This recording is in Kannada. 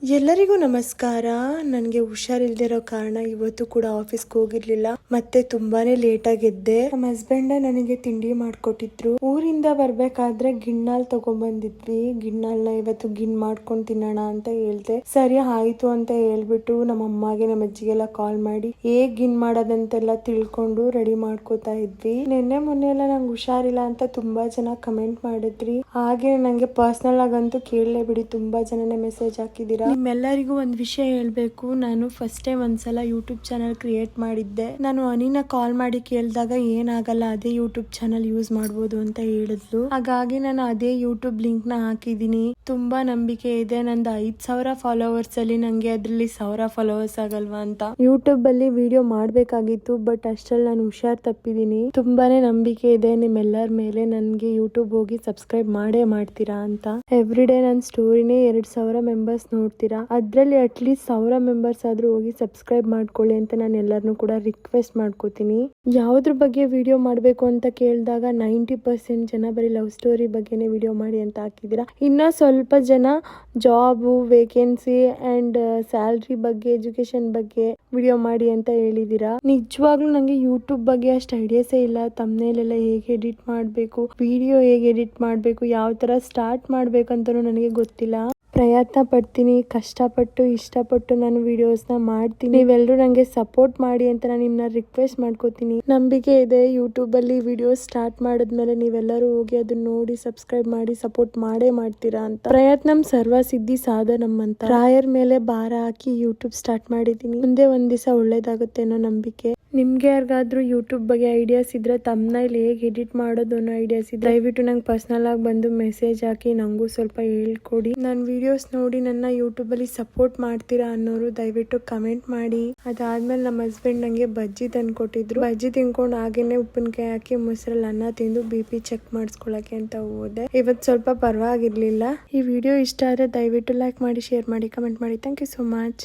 ಎಲ್ಲರಿಗೂ ನಮಸ್ಕಾರ. ನನಗೆ ಹುಷಾರಿಲ್ದಿರೋ ಕಾರಣ ಇವತ್ತು ಕೂಡ ಆಫೀಸ್ಗೆ ಹೋಗಿರ್ಲಿಲ್ಲ. ಮತ್ತೆ ತುಂಬಾನೇ ಲೇಟ್ ಆಗಿದ್ದೆ. ನಮ್ಮ ಹಸ್ಬೆಂಡ್ ನನಗೆ ತಿಂಡಿ ಮಾಡ್ಕೊಟ್ಟಿದ್ರು. ಊರಿಂದ ಬರ್ಬೇಕಾದ್ರೆ ಗಿಣ್ಣಾಲ್ ತಗೊಂಡ್ಬಂದಿದ್ವಿ. ಗಿಣ್ಣಾಲ್ನ ಇವತ್ತು ಗಿಣ್ ಮಾಡ್ಕೊಂಡು ತಿನ್ನೋಣ ಅಂತ ಹೇಳ್ದೆ. ಸರಿ ಆಯ್ತು ಅಂತ ಹೇಳ್ಬಿಟ್ಟು ನಮ್ಮ ಅಮ್ಮಗೆ ನಮ್ಮ ಅಜ್ಜಿಗೆಲ್ಲ ಕಾಲ್ ಮಾಡಿ ಹೇಗ್ ಗಿಣ್ ಮಾಡೋದಂತೆಲ್ಲ ತಿಳ್ಕೊಂಡು ರೆಡಿ ಮಾಡ್ಕೋತಾ ಇದ್ವಿ. ನಿನ್ನೆ ಮೊನ್ನೆ ಎಲ್ಲ ನಂಗೆ ಹುಷಾರಿಲ್ಲ ಅಂತ ತುಂಬಾ ಜನ ಕಮೆಂಟ್ ಮಾಡಿದ್ರಿ. ಹಾಗೆ ನಂಗೆ ಪರ್ಸನಲ್ ಆಗಂತೂ ಕೇಳಲೇ ಬಿಡಿ, ತುಂಬಾ ಜನನೇ ಮೆಸೇಜ್ ಹಾಕಿದೀರಾ. ನಿಮ್ಮೆಲ್ಲರಿಗೂ ಒಂದು ವಿಷಯ ಹೇಳ್ಬೇಕು. ನಾನು ಫಸ್ಟ್ ಟೈಮ್ ಒಂದ್ಸಲ ಯೂಟ್ಯೂಬ್ ಚಾನಲ್ ಕ್ರಿಯೇಟ್ ಮಾಡಿದ್ದೆ. ನಾನು ಅನಿನ ಕಾಲ್ ಮಾಡಿ ಕೇಳಿದಾಗ ಏನಾಗಲ್ಲ, ಅದೇ ಯೂಟ್ಯೂಬ್ ಚಾನಲ್ ಯೂಸ್ ಮಾಡ್ಬೋದು ಅಂತ ಹೇಳಿದ್ಲು. ಹಾಗಾಗಿ ನಾನು ಅದೇ ಯೂಟ್ಯೂಬ್ ಲಿಂಕ್ ನ ಹಾಕಿದೀನಿ. ತುಂಬಾ ನಂಬಿಕೆ ಇದೆ. ನಂದು 5,000 ಫಾಲೋವರ್ಸ್ ಅಲ್ಲಿ ನಂಗೆ ಅದ್ರಲ್ಲಿ 1,000 ಫಾಲೋವರ್ಸ್ ಆಗಲ್ವಾ ಅಂತ ಯೂಟ್ಯೂಬ್ ಅಲ್ಲಿ ವಿಡಿಯೋ ಮಾಡ್ಬೇಕಾಗಿತ್ತು. ಬಟ್ ಅಷ್ಟ್ರಲ್ಲಿ ನಾನು ಹುಷಾರ್ ತಪ್ಪಿದೀನಿ. ತುಂಬಾನೇ ನಂಬಿಕೆ ಇದೆ ನಿಮ್ಮೆಲ್ಲರ ಮೇಲೆ. ನನ್ಗೆ ಯೂಟ್ಯೂಬ್ ಹೋಗಿ ಸಬ್ಸ್ಕ್ರೈಬ್ ಮಾಡೇ ಮಾಡ್ತೀರಾ ಅಂತ. ಎವ್ರಿ ಡೇ ನನ್ನ ಸ್ಟೋರಿನೇ 2,000 ಮೆಂಬರ್ಸ್ ನೋಡ್ತೀರಾ. ಅದ್ರಲ್ಲಿ ಅಟ್ಲೀಸ್ಟ್ 1,000 ಮೆಂಬರ್ಸ್ ಆದ್ರೂ ಹೋಗಿ ಸಬ್ಸ್ಕ್ರೈಬ್ ಮಾಡ್ಕೊಳ್ಳಿ ಅಂತ ನಾನು ಎಲ್ಲರನ್ನೂ ಕೂಡ ರಿಕ್ವೆಸ್ಟ್ ಮಾಡ್ಕೋತೀನಿ. ಯಾವ್ದ್ರ ಬಗ್ಗೆ ವಿಡಿಯೋ ಮಾಡ್ಬೇಕು ಅಂತ ಕೇಳಿದಾಗ 90% ಜನ ಬರೀ ಲವ್ ಸ್ಟೋರಿ ಬಗ್ಗೆನೇ ವಿಡಿಯೋ ಮಾಡಿ ಅಂತ ಹಾಕಿದೀರಾ. ಇನ್ನ ಸ್ವಲ್ಪ ಜನ ಜಾಬು, ವೇಕೆನ್ಸಿ ಅಂಡ್ ಸ್ಯಾಲ್ರಿ ಬಗ್ಗೆ, ಎಜುಕೇಶನ್ ಬಗ್ಗೆ ವಿಡಿಯೋ ಮಾಡಿ ಅಂತ ಹೇಳಿದೀರಾ. ನಿಜವಾಗ್ಲೂ ನಂಗೆ ಯೂಟ್ಯೂಬ್ ಬಗ್ಗೆ ಅಷ್ಟು ಐಡಿಯಾಸೇ ಇಲ್ಲ. ತಮ್ನೇಲ್ ಎಲ್ಲ ಹೇಗೆ ಎಡಿಟ್ ಮಾಡಬೇಕು, ವಿಡಿಯೋ ಹೇಗೆ ಎಡಿಟ್ ಮಾಡಬೇಕು, ಯಾವ ತರ ಸ್ಟಾರ್ಟ್ ಮಾಡ್ಬೇಕಂತನೂ ನನಗೆ ಗೊತ್ತಿಲ್ಲ. ಪ್ರಯತ್ನ ಪಡ್ತೀನಿ, ಕಷ್ಟಪಟ್ಟು ಇಷ್ಟಪಟ್ಟು ನಾನು ವಿಡಿಯೋಸ್ನ ಮಾಡ್ತೀನಿ. ನೀವೆಲ್ಲರೂ ನಂಗೆ ಸಪೋರ್ಟ್ ಮಾಡಿ ಅಂತ ನಾನು ನಿಮ್ಮನ್ನ ರಿಕ್ವೆಸ್ಟ್ ಮಾಡ್ಕೋತೀನಿ. ನಂಬಿಕೆ ಇದೆ ಯೂಟ್ಯೂಬ್ ಅಲ್ಲಿ ವಿಡಿಯೋಸ್ ಸ್ಟಾರ್ಟ್ ಮಾಡಿದ್ಮೇಲೆ ನೀವೆಲ್ಲರೂ ಹೋಗಿ ಅದನ್ನ ನೋಡಿ ಸಬ್ಸ್ಕ್ರೈಬ್ ಮಾಡಿ ಸಪೋರ್ಟ್ ಮಾಡೇ ಮಾಡ್ತೀರಾ ಅಂತ. ಪ್ರಯತ್ನಂ ಸರ್ವ ಸಿದ್ಧಿ ಸಾಧನಂ ಅಂತ ರಾಯರ್ ಮೇಲೆ ಭಾರ ಹಾಕಿ ಯೂಟ್ಯೂಬ್ ಸ್ಟಾರ್ಟ್ ಮಾಡಿದ್ದೀನಿ. ಮುಂದೆ ಒಂದ್ ದಿವಸ ಒಳ್ಳೇದಾಗುತ್ತೆ ಅನ್ನೋ ನಂಬಿಕೆ. ನಿಮ್ಗೆ ಯಾರಿಗಾದ್ರೂ ಯೂಟ್ಯೂಬ್ ಬಗ್ಗೆ ಐಡಿಯಾಸ್ ಇದ್ರೆ, ತಮ್ನೈಲ್ ಹೇಗೆ ಎಡಿಟ್ ಮಾಡೋದು ಅನ್ನೋ ಐಡಿಯಾಸ್ ಇದ್ರೆ ದಯವಿಟ್ಟು ನಂಗೆ ಪರ್ಸನಲ್ ಆಗಿ ಬಂದು ಮೆಸೇಜ್ ಹಾಕಿ ನಂಗೂ ಸ್ವಲ್ಪ ಹೇಳ್ಕೊಡಿ. ನನ್ನ ವಿಡಿಯೋಸ್ ನೋಡಿ ನನ್ನ ಯೂಟ್ಯೂಬ್ ಅಲ್ಲಿ ಸಪೋರ್ಟ್ ಮಾಡ್ತೀರಾ ಅನ್ನೋರು ದಯವಿಟ್ಟು ಕಮೆಂಟ್ ಮಾಡಿ. ಅದಾದ್ಮೇಲೆ ನಮ್ಮ ಹಸ್ಬೆಂಡ್ ನಂಗೆ ಬಜ್ಜಿ ತಂದು ಕೊಟ್ಟಿದ್ರು. ಬಜ್ಜಿ ತಿನ್ಕೊಂಡು ಹಾಗೇನೆ ಉಪ್ಪಿನಕಾಯಿ ಹಾಕಿ ಮೊಸರಲ್ಲಿ ಅನ್ನ ತಿಂದು BP ಚೆಕ್ ಮಾಡಿಸ್ಕೊಳಕ್ಕೆ ಅಂತ ಹೋದೆ. ಇವತ್ತು ಸ್ವಲ್ಪ ಪರವಾಗಿರ್ಲಿಲ್ಲ. ಈ ವಿಡಿಯೋ ಇಷ್ಟ ಆದ್ರೆ ದಯವಿಟ್ಟು ಲೈಕ್ ಮಾಡಿ, ಶೇರ್ ಮಾಡಿ, ಕಮೆಂಟ್ ಮಾಡಿ. Thank you so much.